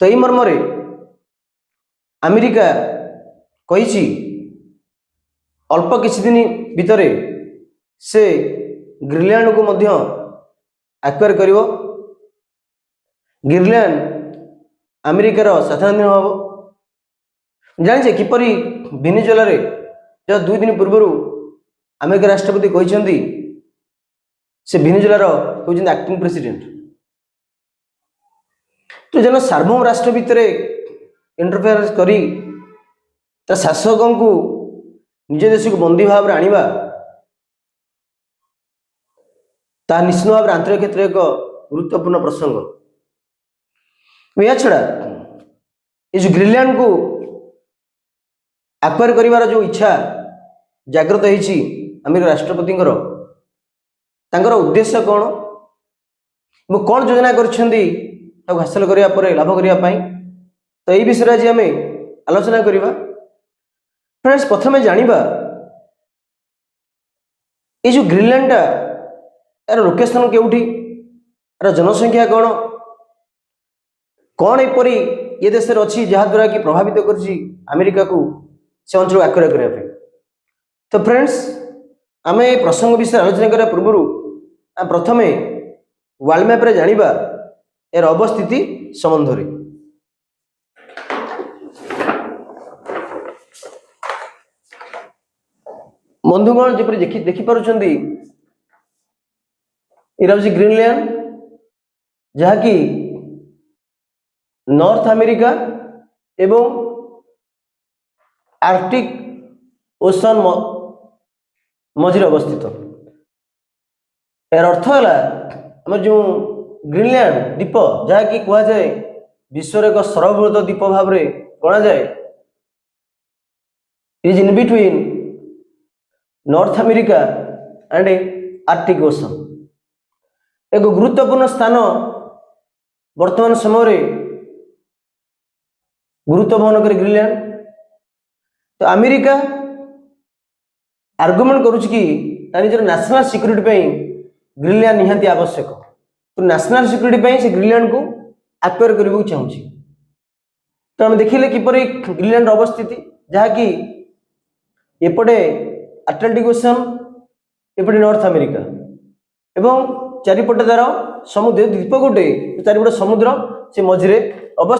तो यही मर्म अमेरिका कही अल्प किछि दिन भितर से ग्रीनलैंड को मध्य एक्वायर करिवो। ग्रीनलैंड अमेरिकार साधारण हम जाने किपरि वेनेजुएला रे जब 2 दिन पूर्व अमेरिका राष्ट्रपति कहते से वेनेजुएला होउछन एक्टिंग प्रेसिडेंट। तो जन सार्वभौम राष्ट्र भितर इंटरफेरेंस करी शासकों को निज देश को बंदी भाव में आनिबा ता निश्चित भाव आंतरिक क्षेत्र एक गुरुत्वपूर्ण प्रसंग। या छड़ा ये जो ग्रीनलैंड को एक्वायर करिवार जो इच्छा जागृत होती अमेरिका राष्ट्रपति उद्देश्य कौन कौन योजना कर हासिल करने लाभ करने तो यही विषय आज आम आलोचना करवा। फ्रेंड्स प्रथम जानिबा ये जो ग्रीनलैंड यार लोकेशन केउठी यार जनसंख्या कौन कौन एपरी ये देश में अच्छी जहाद्वारा कि प्रभावित कर अमेरिका को से अंचल एक्वायर करने। तो फ्रेंड्स आम ये प्रसंग विषय आलोचना करने पूर्व प्रथम वर्ल्ड मैप रे जानिबा यार अवस्थिति संबंध में। बंधुगण जपरी देखिपुं ये ग्रीनलैंड जहाँकि नॉर्थ अमेरिका एवं आर्कटिक ओशन मझिरे अवस्थित। यार अर्थ है आम जो ग्रीनलैंड द्वीप जहाँकि कहुए विश्व एक सर्वबृहत द्वीप भाव में गणा जाए is in between north America and Arctic ocean. एक गुरुत्वपूर्ण स्थान वर्तमान समय गुरुत्व बहन करे ग्रीनलैंड। तो अमेरिका आर्गुमेंट करुच्ची कि निजर नेशनल सिक्यूरीटी ग्रीनलैंड निहांती आवश्यक। तो नेशनल सिक्यूरीटी से ग्रीनलैंड को एक्वायर करने चाहूँगी। तो आम देखिले किपरि ग्रीनलैंड अवस्थिति जहाँकि एपटे अटलांटिक ओशन एपटे नॉर्थ अमेरिका एवं चारिपटे तार समुद्र द्वीप गोटे चारिपटे समुद्र से मझिरे